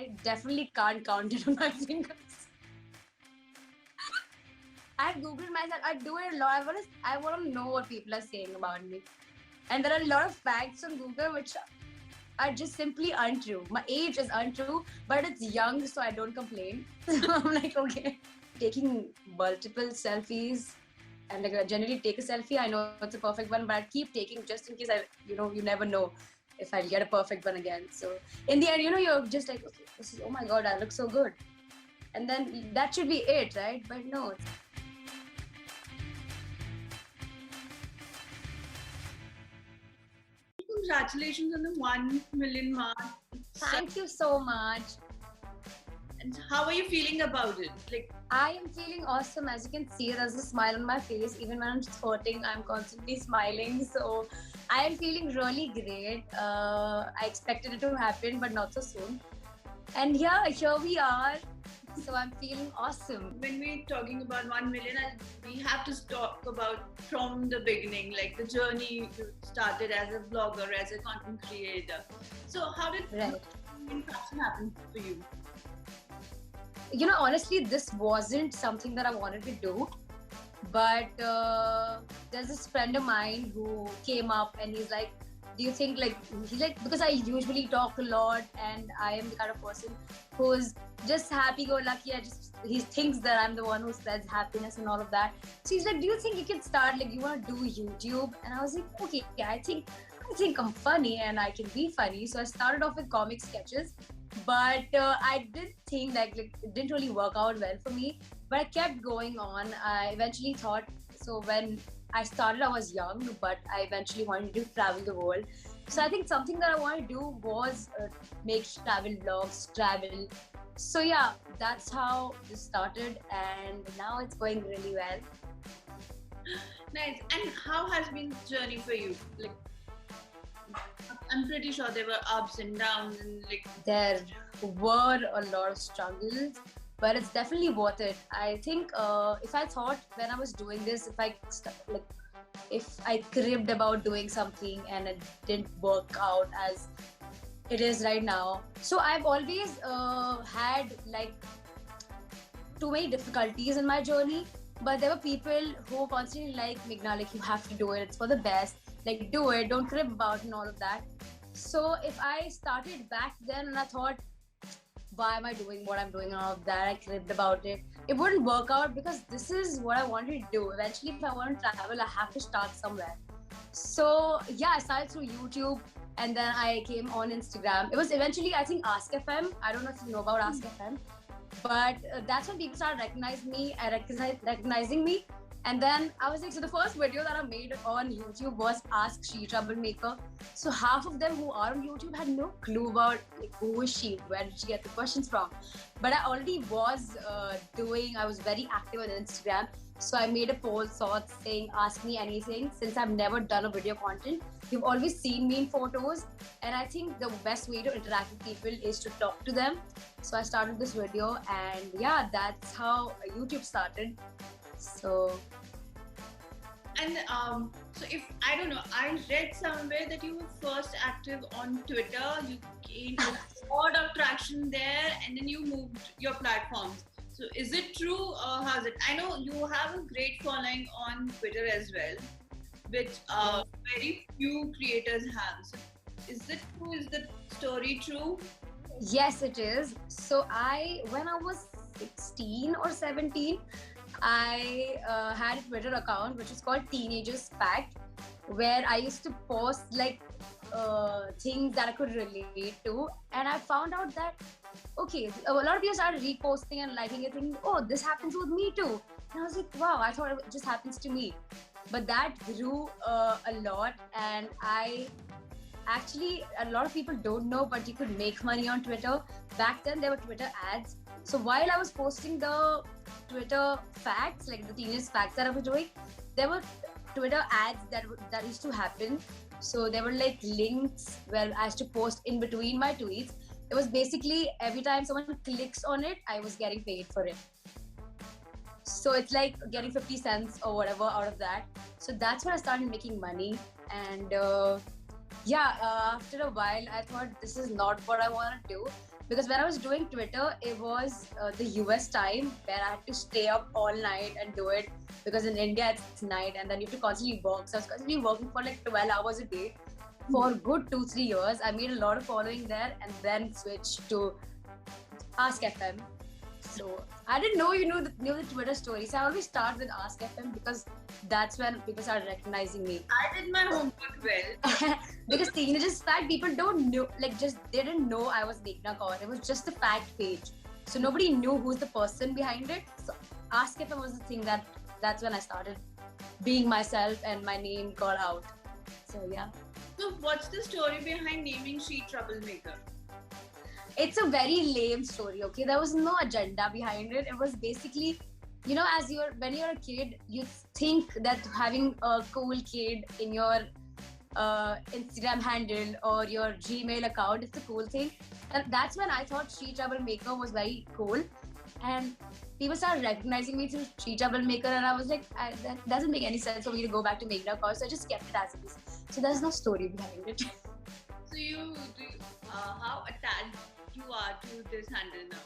I definitely can't count it on my fingers. I've Googled myself. I do it a lot. I want to know what people are saying about me. And there are a lot of facts on Google which are just simply untrue. My age is untrue, but it's young, so I don't complain. So I'm like, okay. Taking multiple selfies and like I generally take a selfie. I know it's a perfect one, but I keep taking just in case you never know if I'll get a perfect one again. So in the end, you're just like, okay, oh my god, I look so good. And then that should be it, right? But no. Congratulations on the 1 million mark. Thank you so much. And how are you feeling about it? I am feeling awesome. As you can see, there's a smile on my face. Even when I'm hurting, I'm constantly smiling. So I am feeling really great. I expected it to happen, but not so soon. And yeah, here we are. So I'm feeling awesome. When we're talking about 1 million, we have to talk about from the beginning, like the journey you started as a blogger, as a content creator. So how did passion happen for you? Honestly, this wasn't something that I wanted to do. But there's this friend of mine who came up and he's like, do you think because I usually talk a lot and I am the kind of person who's just happy-go-lucky. He thinks that I'm the one who spreads happiness and all of that. So he's like, do you think you can start, you want to do YouTube? And I was like, okay, I think I'm funny and I can be funny. So I started off with comic sketches, but I did think it didn't really work out well for me. But I kept going on. I eventually thought, so when I started, I was young, but I eventually wanted to travel the world. So I think something that I wanted to do was make travel vlogs, travel. So yeah, that's how this started, and now it's going really well. Nice. And how has been the journey for you? I'm pretty sure there were ups and downs, and there were a lot of struggles, but it's definitely worth it. I think if I thought when I was doing this, if I cribbed about doing something and it didn't work out as it is right now. So I've always had too many difficulties in my journey, but there were people who constantly Meghna, you have to do it, it's for the best, do it, don't crib about and all of that. So if I started back then and I thought, why am I doing what I'm doing and all of that, I cribbed about it, it wouldn't work out, because this is what I wanted to do. Eventually, if I want to travel, I have to start somewhere. So yeah, I started through YouTube and then I came on Instagram. It was eventually, I think, Ask FM. I don't know if you know about Ask FM, but that's when people started recognizing me. And then I was like, so the first video that I made on YouTube was Ask She Troublemaker. So half of them who are on YouTube had no clue about who is she, where did she get the questions from. But I already was I was very active on Instagram. So I made a post saying, ask me anything. Since I've never done a video content, you've always seen me in photos. And I think the best way to interact with people is to talk to them. So I started this video, and yeah, that's how YouTube started. So if I don't know, I read somewhere that you were first active on Twitter. You gained a lot of traction there, and then you moved your platforms. So is it true, or how's it? I know you have a great following on Twitter as well, which very few creators have. So is it true? Is the story true? Yes, it is. So when I was 16 or 17, I had a Twitter account which is called Teenagers Pact, where I used to post things that I could relate to, and I found out that a lot of people started reposting and liking it, thinking, oh, this happens with me too. And I was like, wow, I thought it just happens to me. But that grew a lot, and actually, a lot of people don't know, but you could make money on Twitter. Back then, there were Twitter ads. So while I was posting the Twitter facts, the teenage facts that I was doing, there were Twitter ads that used to happen. So there were links where I used to post in between my tweets. It was basically every time someone clicks on it, I was getting paid for it. So it's like getting 50 cents or whatever out of that. So that's when I started making money. And after a while, I thought this is not what I want to do. because when I was doing Twitter, it was the US time where I had to stay up all night and do it, because in India it's night and then you have to constantly work. So I was constantly working for like 12 hours a day for good 2-3 years. I made a lot of following there and then switched to Ask FM. So I didn't know you knew the Twitter story. So I always start with Ask FM because that's when people started recognizing me. I did my homework well. Because teenagers, fact, people don't know, like just they didn't know I was Meghna Kaur. It was just a fact page. So nobody knew who's the person behind it. So Ask FM was the thing that's when I started being myself and my name got out. So yeah. So what's the story behind naming She Troublemaker? It's a very lame story, okay? There was no agenda behind it. It was basically, you know, when you're a kid, you think that having a cool kid in your Instagram handle or your Gmail account is the cool thing. And that's when I thought She Troublemaker was very cool. And people started recognizing me through She Troublemaker, and I was like, that doesn't make any sense for me to go back to Meghna Kaur, so I just kept it as it is. So there's no story behind it. So how attached you are to this handle now?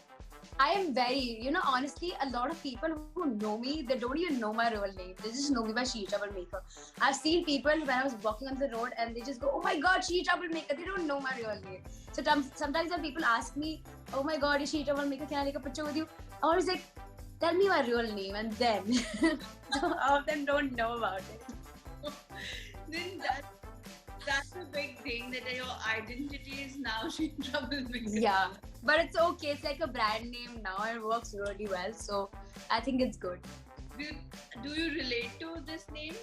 I am very, honestly, a lot of people who know me, they don't even know my real name. They just know me by She Troublemaker. I've seen people when I was walking on the road and they just go, oh my God, She Troublemaker. They don't know my real name. So sometimes when people ask me, oh my God, is She Troublemaker? Can I take a picture with you? I always like, tell me my real name, and then so all of them don't know about it. Then that's a big thing, that your identity is now She Troublemaker. Yeah, but it's okay. It's like a brand name now. It works really well, so I think it's good. Do you relate to this name?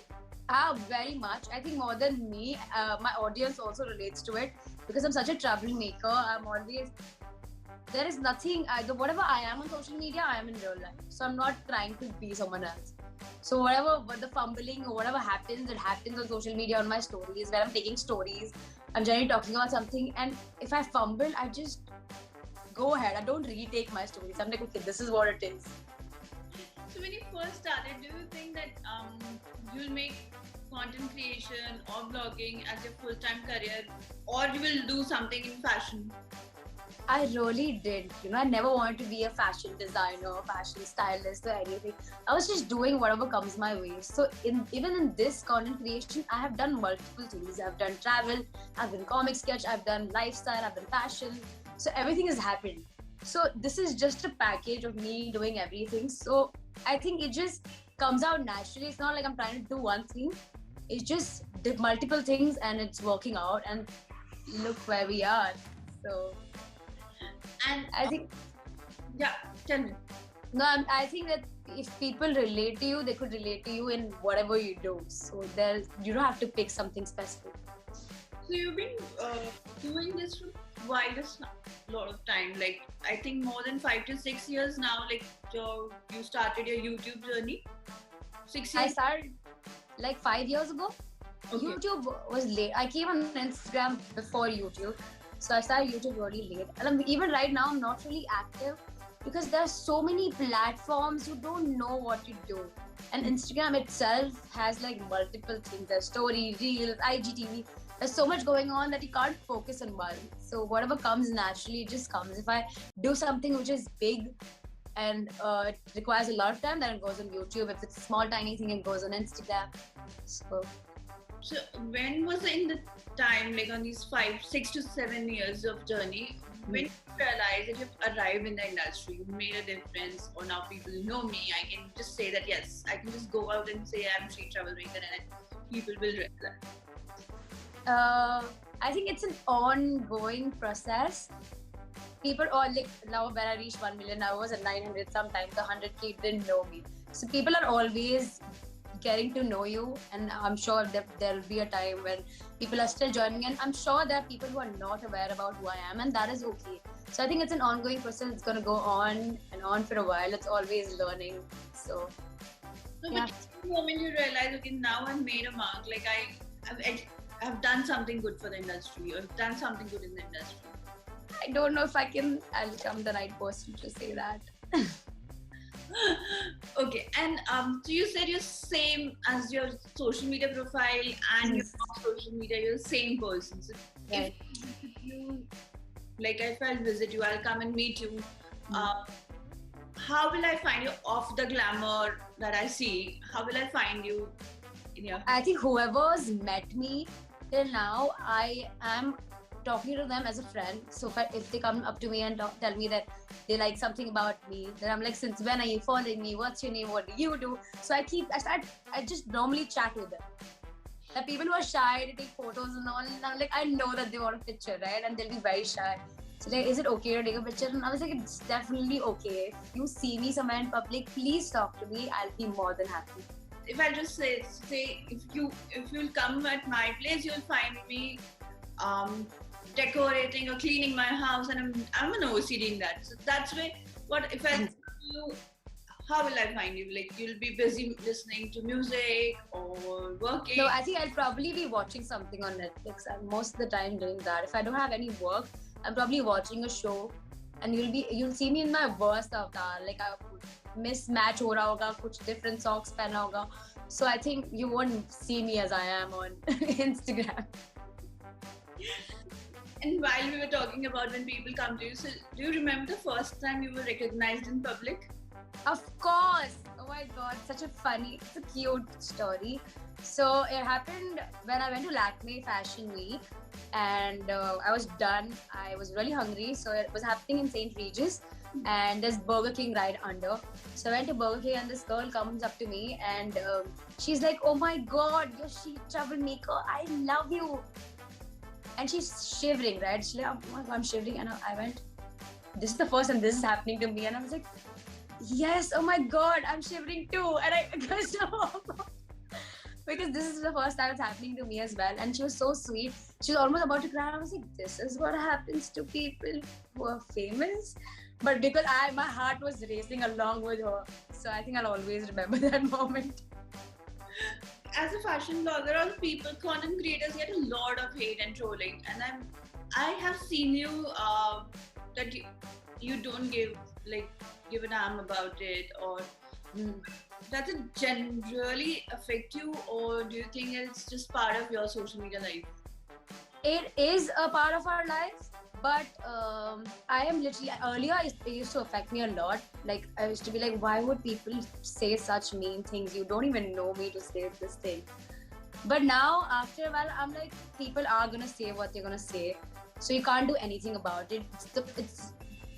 Very much. I think more than me, my audience also relates to it, because I'm such a troublemaker. I'm always, there is nothing, whatever I am on social media, I am in real life. So I'm not trying to be someone else. So whatever the fumbling or whatever happens, it happens on social media, on my stories, where I'm taking stories. I'm generally talking about something, and if I fumble, I just go ahead. I don't retake my stories. I'm like, okay, this is what it is. So when you first started, do you think that you'll make content creation or blogging as your full-time career, or you will do something in fashion? I really did. I never wanted to be a fashion designer, fashion stylist or anything. I was just doing whatever comes my way. So even in this content creation, I have done multiple things. I've done travel, I've done comic sketch, I've done lifestyle, I've done fashion. So everything has happened. So this is just a package of me doing everything. So I think it just comes out naturally. It's not like I'm trying to do one thing. It's just did multiple things and it's working out, and look where we are. So, and I think, yeah, tell me. No, I think that if people relate to you, they could relate to you in whatever you do. So you don't have to pick something specific. So you've been doing this for quite a lot of time. Like I think more than 5 to 6 years now. Like you started your YouTube journey. 6 years. I started like 5 years ago. Okay. YouTube was late. I came on Instagram before YouTube. So I started YouTube really late. And even right now, I'm not really active because there are so many platforms, you don't know what to do. And Instagram itself has like multiple things. There's story, reels, IGTV. There's so much going on that you can't focus on one. So whatever comes naturally, it just comes. If I do something which is big and it requires a lot of time, then it goes on YouTube. If it's a small, tiny thing, it goes on Instagram. So when was in the time, like on these 6 to 7 years of journey, when you realize that you've arrived in the industry, you've made a difference, or now people know me, I can just say that yes, I can just go out and say I'm She Troublemaker, and people will realize. I think it's an ongoing process. People all like now when I reached 1 million, I was at 900 sometimes, the 100K didn't know me. So people are always getting to know you, and I'm sure that there'll be a time when people are still joining, and I'm sure there are people who are not aware about who I am, and that is okay. So I think it's an ongoing process. It's going to go on and on for a while. It's always learning. So yeah. But the moment you realize, okay, now I've made a mark, like I've done something good for the industry, or done something good in the industry. I don't know if I'll become the right person to say that. Okay, and so you said you're same as your social media profile and your social media, you're the same person. So right. if you Like if I'll visit you, I'll come and meet you. Uh, how will I find you off the glamour that I see? How will I find you in your? I think whoever's met me till now, I am talking to them as a friend. So if they come up to me and tell me that they like something about me, then I'm like, since when are you following me? What's your name? What do you do? So I just normally chat with them. The people who are shy to take photos and all, and I'm like, I know that they want a picture, right? And they'll be very shy. So like, is it okay to take a picture? And I was like, it's definitely okay. If you see me somewhere in public, please talk to me. I'll be more than happy. If I just say if you'll come at my place, you'll find me decorating or cleaning my house, and I'm an OCD in that. So that's why what if I you, how will I find you? Like you'll be busy listening to music or working. No, I think I'll probably be watching something on Netflix. I'm most of the time doing that. If I don't have any work, I'm probably watching a show, and you'll see me in my worst avatar. Like I mismatch हो रहा होगा, कुछ different socks पहना होगा. So I think you won't see me as I am on Instagram. And while we were talking about when people come to you, so do you remember the first time you were recognized in public? Of course. Oh my god, it's a cute story. So it happened when I went to Lakme Fashion Week, and I was done. I was really hungry, so it was happening in St. Regis, and there's Burger King right under. So I went to Burger King, and this girl comes up to me, and she's like, "Oh my god, you're She Troublemaker. I love you." And she's shivering, right? She's like, "Oh my god, I'm shivering," and I went, "This is the first time this is happening to me," and I was like, yes, oh my god, I'm shivering too. And I guess because this is the first time it's happening to me as well. And she was so sweet. She was almost about to cry. I was like, this is what happens to people who are famous. But because my heart was racing along with her. So I think I'll always remember that moment. As a fashion blogger, all people, content creators get a lot of hate and trolling. And I have seen you that you don't give a damn about it, or does it generally affect you, or do you think it's just part of your social media life? It is a part of our lives, but I am literally, earlier it used to affect me a lot. Like I used to be like, why would people say such mean things? You don't even know me to say this thing. But now after a while, I'm like, people are gonna say what they're gonna say, so you can't do anything about it. It's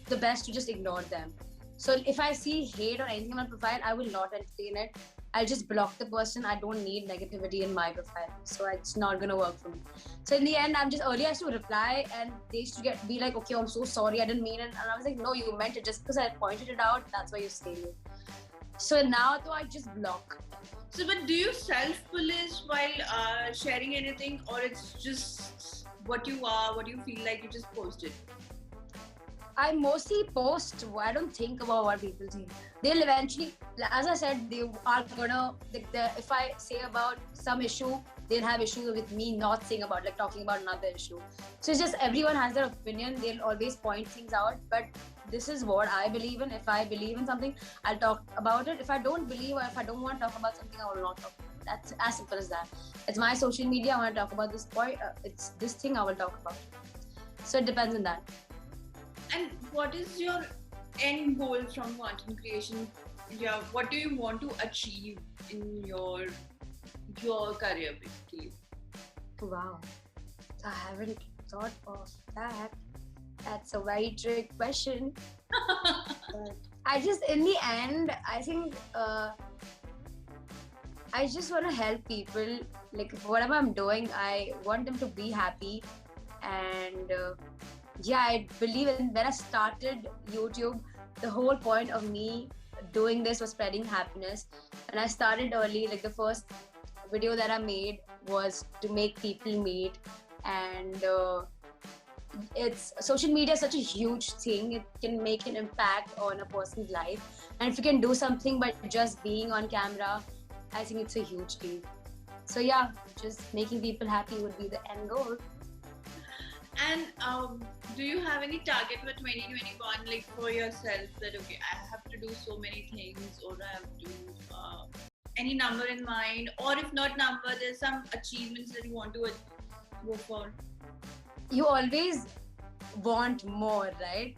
the best to just ignore them. So if I see hate or anything on my profile, I will not entertain it. I'll just block the person. I don't need negativity in my profile, so it's not gonna work for me. So in the end, earlier I used to reply, and they used to be like, okay, I'm so sorry, I didn't mean it, and I was like, no, you meant it. Just because I pointed it out, that's why you're saying it. So now though, I just block. So, but do you self-police while sharing anything, or it's just what you are, what you feel like, you just post it? I mostly post. I don't think about what people think. They'll eventually, as I said, they are gonna. If I say about some issue, they'll have issues with me not saying about, like talking about another issue. So it's just everyone has their opinion. They'll always point things out. But this is what I believe in. If I believe in something, I'll talk about it. If I don't believe, or if I don't want to talk about something, I will not talk about it. That's as simple as that. It's my social media. I want to talk about this point. It's this thing I will talk about. So it depends on that. And what is your end goal from content creation? Yeah, what do you want to achieve in your career, basically? Wow, I haven't thought of that. That's a very trick question. But I just, in the end, I think I just want to help people. Like whatever I'm doing, I want them to be happy. And yeah, I believe when I started YouTube, the whole point of me doing this was spreading happiness. And I started early. Like the first video that I made was to make people meet. And it's social media is such a huge thing. It can make an impact on a person's life. And if you can do something by just being on camera, I think it's a huge deal. So yeah, just making people happy would be the end goal. And do you have any target for 2021, like for yourself, that okay, I have to do so many things, or I have to any number in mind, or if not number, there's some achievements that you want to go for? You always want more, right?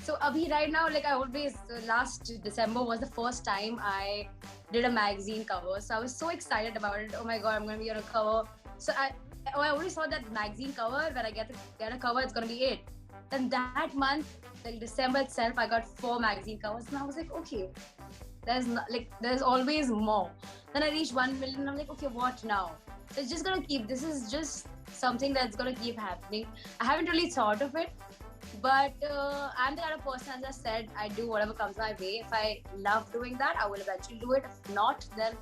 So Abhi, right now, like I always, last December was the first time I did a magazine cover. So I was so excited about it. Oh my god, I'm gonna be on a cover. So I always thought that magazine cover, when I get a cover, it's gonna be it. Then that month, like December itself, I got 4 magazine covers, and I was like, okay, there's always more. Then I reached 1 million, and I'm like, okay, what now? So it's just gonna keep. This is just something that's gonna keep happening. I haven't really thought of it, but I'm the kind of person, as I said, I do whatever comes my way. If I love doing that, I will eventually do it. If not, then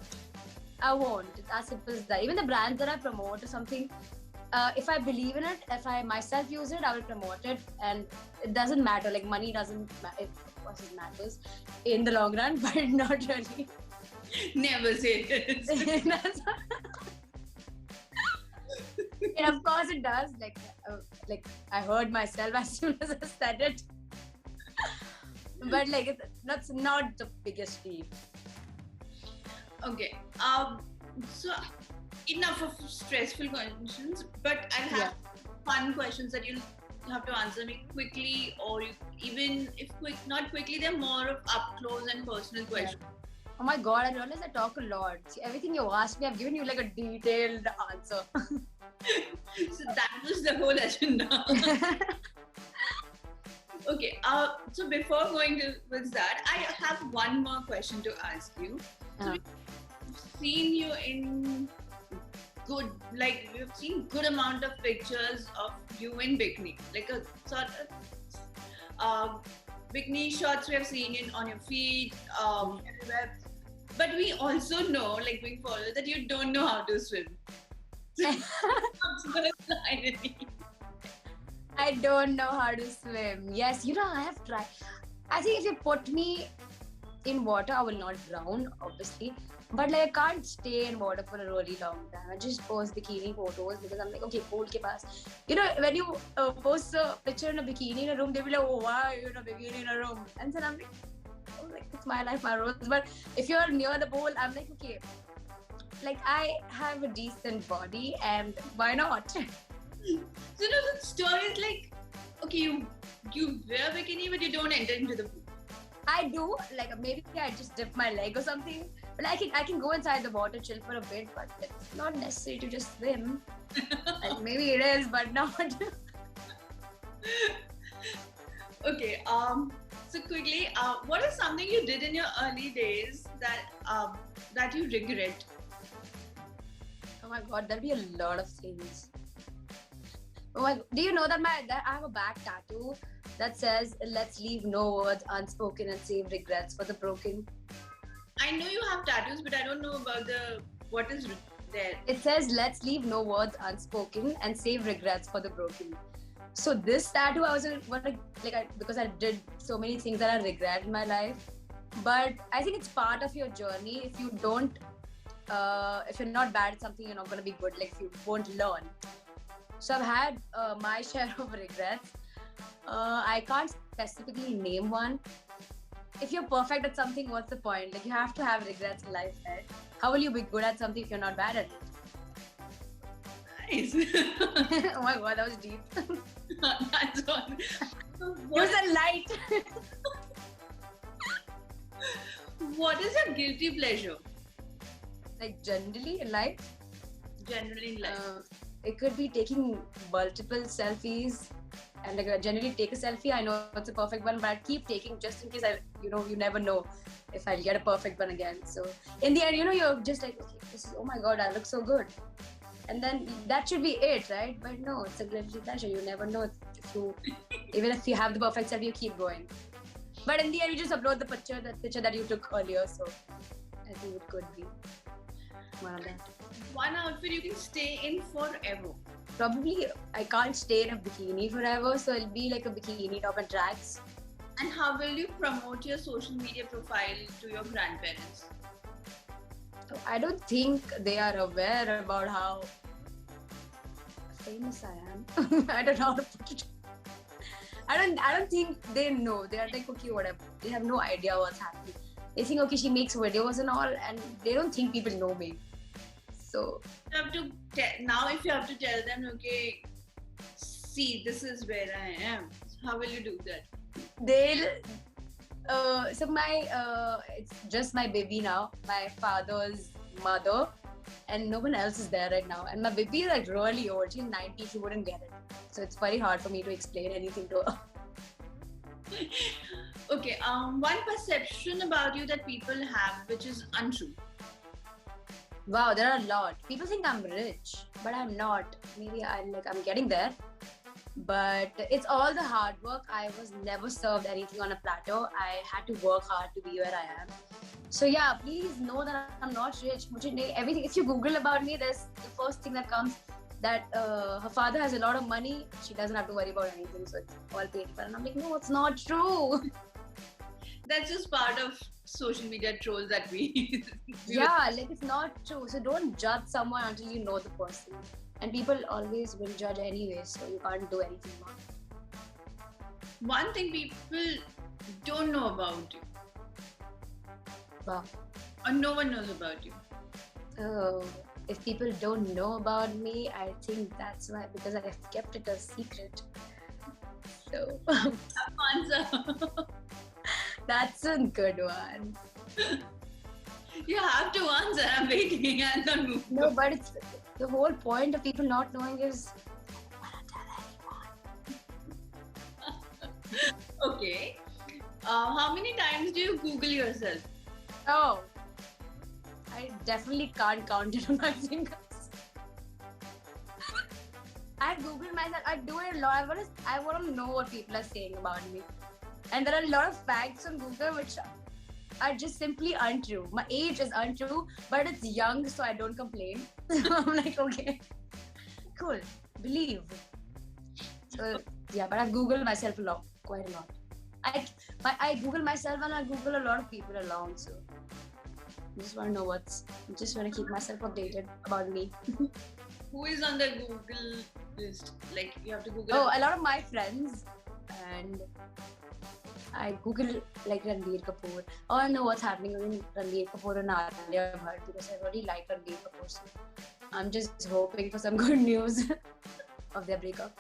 I won't. It's as simple as that. Even the brands that I promote or something, if I believe in it, if I myself use it, I will promote it, and it doesn't matter. Like money doesn't matter. Of course, it matters in the long run, but not really. Never say this. Yeah, of course it does. Like I heard myself as soon as I said it. But like that's not the biggest deal. Okay. So enough of stressful questions, but I'll have fun questions that you'll have to answer me quickly, or even if not quickly, they're more of up close and personal questions. Oh my god, I realize I talk a lot. See, everything you asked me, I've given you like a detailed answer. So that was the whole agenda. Okay, so before going with that, I have one more question to ask you. So we've seen you in we've seen good amount of pictures of you in bikini, like a sort of bikini shots we have seen on your feet, everywhere. But we also know, like we follow, that you don't know how to swim. I don't know how to swim. Yes, I have tried. I think if you put me in water, I will not drown, obviously. But like I can't stay in water for a really long time. I just post bikini photos because I'm like, okay, pool ke paas. When you post a picture in a bikini in a room, they'll be like, oh, why are you in a bikini in a room? And then I'm like, it's my life, my rules. But if you're near the pool, I'm like, okay, like I have a decent body, and why not? So the story is like, okay, you wear bikini, but you don't enter into the pool. I do, like maybe I just dip my leg or something. But I can go inside the water, chill for a bit, but it's not necessary to just swim. Like maybe it is, but not. Okay. So quickly, what is something you did in your early days that you regret? Oh my god, there'll be a lot of things. Oh my, do you know that I have a back tattoo that says, "Let's leave no words unspoken and save regrets for the broken." I know you have tattoos, but I don't know about what is there. It says, "Let's leave no words unspoken and save regrets for the broken." So this tattoo, I was because I did so many things that I regret in my life. But I think it's part of your journey. If you don't, if you're not bad at something, you're not going to be good. Like you won't learn. So I've had my share of regrets. I can't specifically name one. If you're perfect at something, what's the point? Like you have to have regrets in life, right? How will you be good at something if you're not bad at it? Nice. Oh my god, that was deep. That's one. Use a light. What is your guilty pleasure? Like generally in life? Generally in life. It could be taking multiple selfies. And like I generally take a selfie. I know it's a perfect one, but I keep taking just in case you never know if I'll get a perfect one again. So in the end, you're just like, okay, oh my god, I look so good. And then that should be it, right? But no, it's a guilty pleasure. You never know even if you have the perfect selfie, you keep going. But in the end, you just upload the picture that you took earlier. So I think it could be one of that. One outfit you can stay in forever. Probably I can't stay in a bikini forever, so it'll be like a bikini top and tracks. And how will you promote your social media profile to your grandparents? I don't think they are aware about how famous I am. I don't know how to put it. I don't think they know. They are like, okay, whatever. They have no idea what's happening. They think, okay, she makes videos and all, and they don't think people know me. So you have to if you have to tell them, okay, see, this is where I am. How will you do that? They'll so my it's just my baby now, my father's mother, and no one else is there right now. And my baby is like really old. She's 90. She wouldn't get it. So it's very hard for me to explain anything to her. Okay. One perception about you that people have, which is untrue. Wow, there are a lot. People think I'm rich, but I'm not. Maybe I'm getting there. But it's all the hard work. I was never served anything on a platter. I had to work hard to be where I am. So yeah, please know that I'm not rich. Everything. If you Google about me, there's the first thing that comes that her father has a lot of money. She doesn't have to worry about anything. So it's all paid for. And I'm like, no, it's not true. That's just part of social media trolls that we. Yeah, like it's not true. So don't judge someone until you know the person. And people always will judge anyway, so you can't do anything about it. One thing people don't know about you. Wow. Or no one knows about you. Oh, if people don't know about me, I think that's why, because I've kept it a secret. So Answer. that's a good one. You have to answer. I'm waiting and not move. No, but it's the whole point of people not knowing is I don't tell anyone. Okay. How many times do you Google yourself? Oh, I definitely can't count it on my fingers. I Google myself. I do it a lot. I want to know what people are saying about me, and there are a lot of facts on Google which are just simply untrue. My age is untrue, but it's young, so I don't complain. I'm like, okay, cool, believe. So yeah, but I've Googled myself quite a lot. I Google myself and I Google a lot of people along. So I just want to know just want to keep myself updated about me. Who is on the Google list? Like you have to Google. Oh, a lot of my friends, and I Google like Ranbir Kapoor. Oh, I know what's happening with Ranbir Kapoor and Alia Bhatt because I really like Ranbir Kapoor. So I'm just hoping for some good news of their breakup.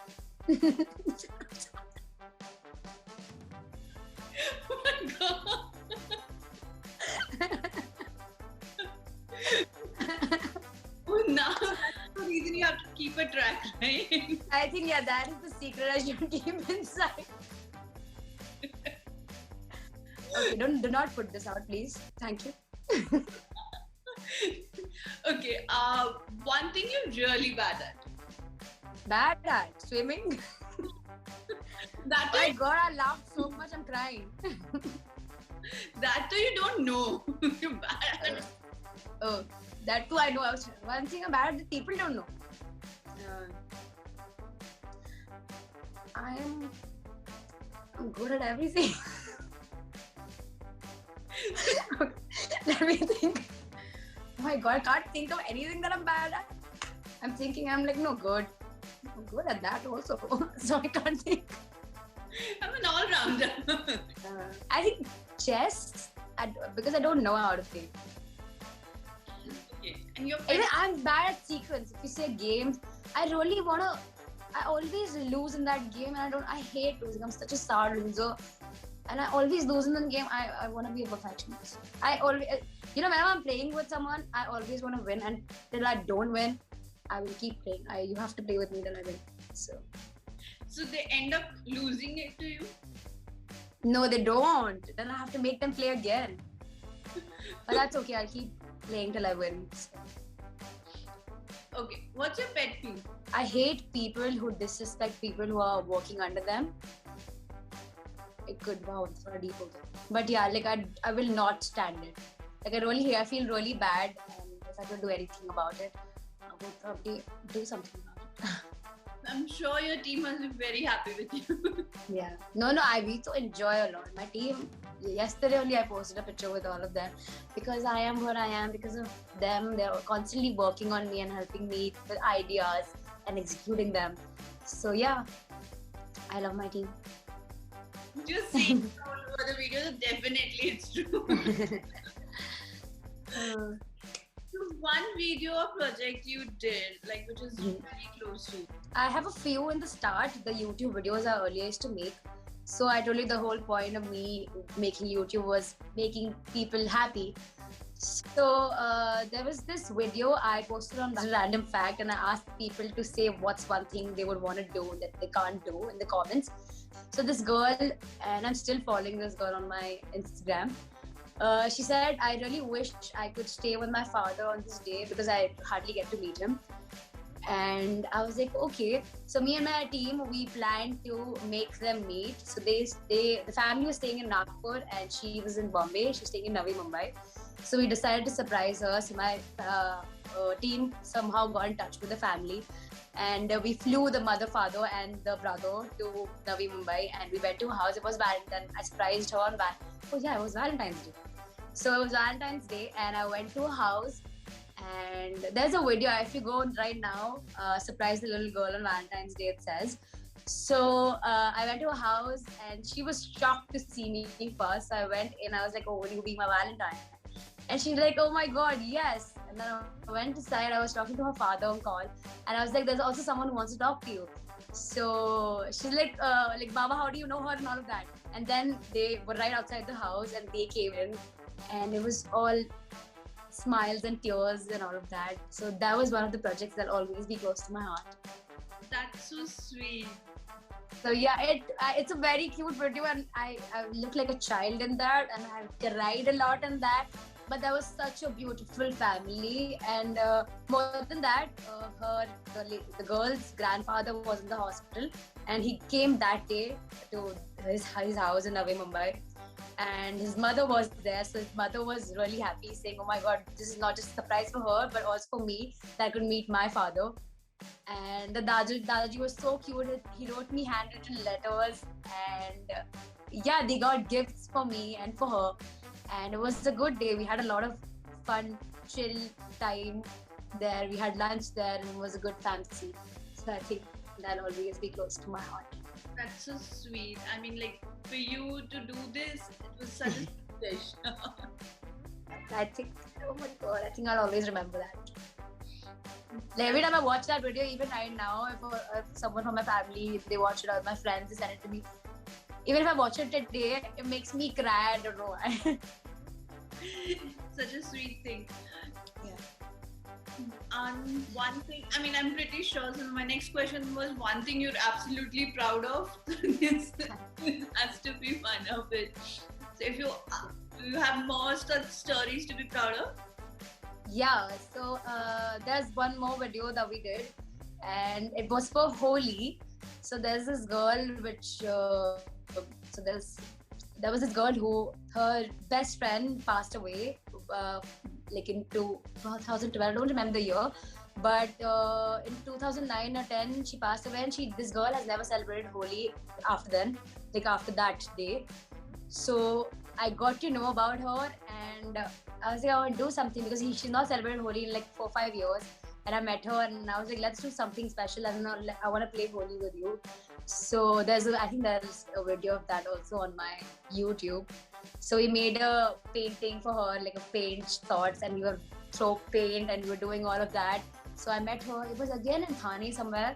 Oh my god. Oh, now that's the reason you have to keep a track, right? I think yeah, that is the secret I should keep inside. Okay, do not put this out, please. Thank you. Okay. One thing you're really bad at. Bad at swimming. That Oh my too, god, I laughed so much I'm crying. that too you don't know. You're bad at it. Oh, that too I know. One thing I'm bad at that people don't know. I'm good at everything. Let me think. Oh my god, I can't think of anything that I'm bad at. I'm thinking I'm like, no, good. I'm good at that also. So I can't think. I'm an all-rounder. I think chess, because I don't know how to play. Okay. And your Even I'm bad at sequence. If you say games, I really wanna. I always lose in that game, and I hate losing. I'm such a sour loser, and I always lose in the game. I wanna be a perfectionist. I always, whenever I'm playing with someone, I always wanna win, and till I don't win, I will keep playing. You have to play with me till I win. So they end up losing it to you. No, they don't. Then I have to make them play again. But that's okay. I'll keep playing till I win. Okay. What's your pet peeve? I hate people who disrespect people who are working under them. It could, wow, it's not deep. Okay. But yeah, like I will not stand it. Like I feel really bad, and if I don't do anything about it, I will probably do something about it. I'm sure your team must be very happy with you. Yeah. No, we used to enjoy a lot. My team, yesterday only I posted a picture with all of them because I am what I am because of them. They're constantly working on me and helping me with ideas and executing them. So yeah, I love my team. Just seeing all over the videos, definitely it's true. So one video or project you did, like which is very close to you? I have a few in the start. The YouTube videos I earlier used to make. So I told you the whole point of me making YouTube was making people happy. So there was this video I posted on Random Fact, and I asked people to say what's one thing they would want to do that they can't do in the comments. So this girl, and I'm still following this girl on my Instagram, she said, I really wish I could stay with my father on this day because I hardly get to meet him. And I was like, okay. So me and my team, we planned to make them meet. So the family was staying in Nagpur and she was in Bombay. She was staying in Navi Mumbai. So we decided to surprise her. So my team somehow got in touch with the family. And we flew the mother, father, and the brother to Navi Mumbai. And we went to her house. It was Valentine's. I surprised her on it was Valentine's Day. So it was Valentine's Day, and I went to her house. And there's a video, if you go right now, surprise the little girl on Valentine's Day, it says. So I went to her house and she was shocked to see me first. So I went in, I was like, oh, will you be my Valentine? And she's like, oh my God, yes. And then I went aside, I was talking to her father on call. And I was like, there's also someone who wants to talk to you. So she's like, Baba, how do you know her and all of that? And then they were right outside the house and they came in. And it was all smiles and tears and all of that. So that was one of the projects that'll always be close to my heart. That's so sweet. So yeah, it's a very cute video, and I look like a child in that, and I cried a lot in that. But that was such a beautiful family, and more than that, the girl's grandfather was in the hospital, and he came that day to his house in Navi Mumbai. And his mother was there, so his mother was really happy, saying, oh my God, this is not just a surprise for her but also for me, that I could meet my father. And the Dadaji was so cute. He wrote me handwritten letters, and yeah, they got gifts for me and for her, and it was a good day. We had a lot of fun, chill time there. We had lunch there, and it was a good fantasy. So I think that'll always be close to my heart. That's so sweet. I mean, like, for you to do this, it was such a dish. I think, oh my God, I think I'll always remember that. Like, every time I watch that video, even right now, if someone from my family, if they watch it, or my friends, they send it to me. Even if I watch it today, it makes me cry. I don't know why. Such a sweet thing. Yeah. One thing, I mean, I'm pretty sure. So my next question was one thing you're absolutely proud of. This has to be one of it. So if you have more such stories to be proud of. Yeah. So there's one more video that we did, and it was for Holi. So there's this girl there was this girl who her best friend passed away. Like in 2012, I don't remember the year, but in 2009 or 10 she passed away, and this girl has never celebrated Holi after then, like after that day. So I got to know about her, and I was like, I want to do something because she's not celebrated Holi in like 4 or 5 years. And I met her, and I was like, let's do something special. I don't know, I want to play Holi with you. So I think there's a video of that also on my YouTube. So we made a painting for her, like a paint thoughts, and we were throw paint and we were doing all of that. So I met her. It was again in Thane somewhere,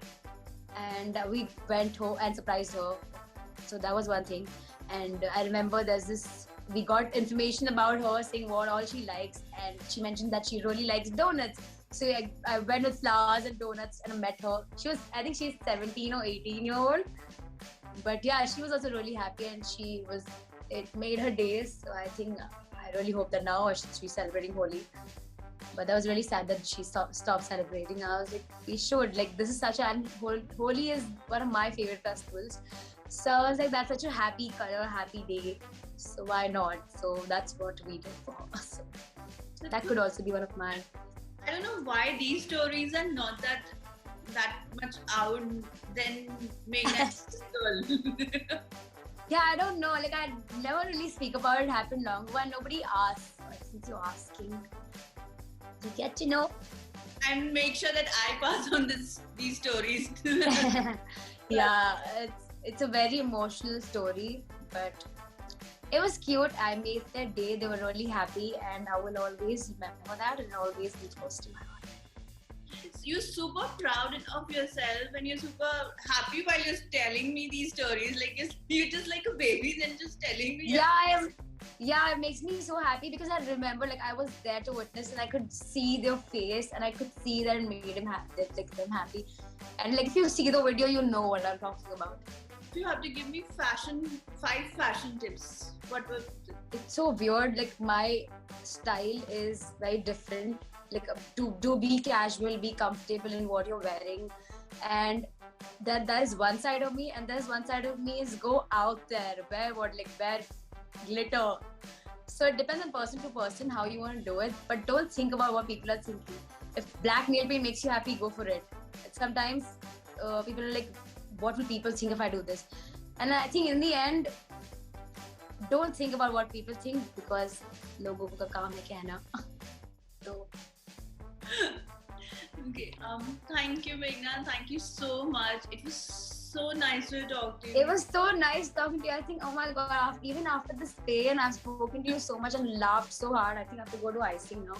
and we went home and surprised her. So that was one thing. And I remember we got information about her, saying what all she likes, and she mentioned that she really likes donuts. So I went with flowers and donuts, and I met her. I think she's 17 or 18-year-old. But yeah, she was also really happy, and it made her days. So I think I really hope that now she's celebrating Holi. But that was really sad that she stopped celebrating. I was like, we should. Like, this is Holi is one of my favorite festivals. So I was like, that's such a happy color, happy day. So why not? So that's what we did for her. So that could also be one of mine. I don't know why these stories are not that much out than made as girl. Yeah, I don't know. Like, I never really speak about it. Happened long ago, and nobody asks. But since you're asking, you get to know. And make sure that I pass on these stories. Yeah, it's a very emotional story, but It was cute. I made their day. They were really happy, and I will always remember that and always be close to my heart. You're super proud of yourself and you're super happy while you're telling me these stories. Like you're just like a baby, then just telling me. Yeah, I am. Yeah, it makes me so happy because I remember like I was there to witness and I could see their face and I could see that it made him happy, like them happy. And like if you see the video, you know what I'm talking about. If you have to give me 5 fashion tips, what would It's so weird. Like my style is very different. Like to be casual, be comfortable in what you're wearing, and that is one side of me. And there's one side of me is go out there, wear glitter. So it depends on person to person how you want to do it. But don't think about what people are thinking. If black nail paint makes you happy, go for it. Sometimes people are like, what will people think if I do this? And I think in the end, don't think about what people think because लोगों का काम है कहना. So okay. Thank you, Meghna. Thank you so much. It was so nice to talk to you. it was so nice talking to you. I think, oh my god, even after this pain, I've spoken to you so much and laughed so hard. I think I have to go to icing now.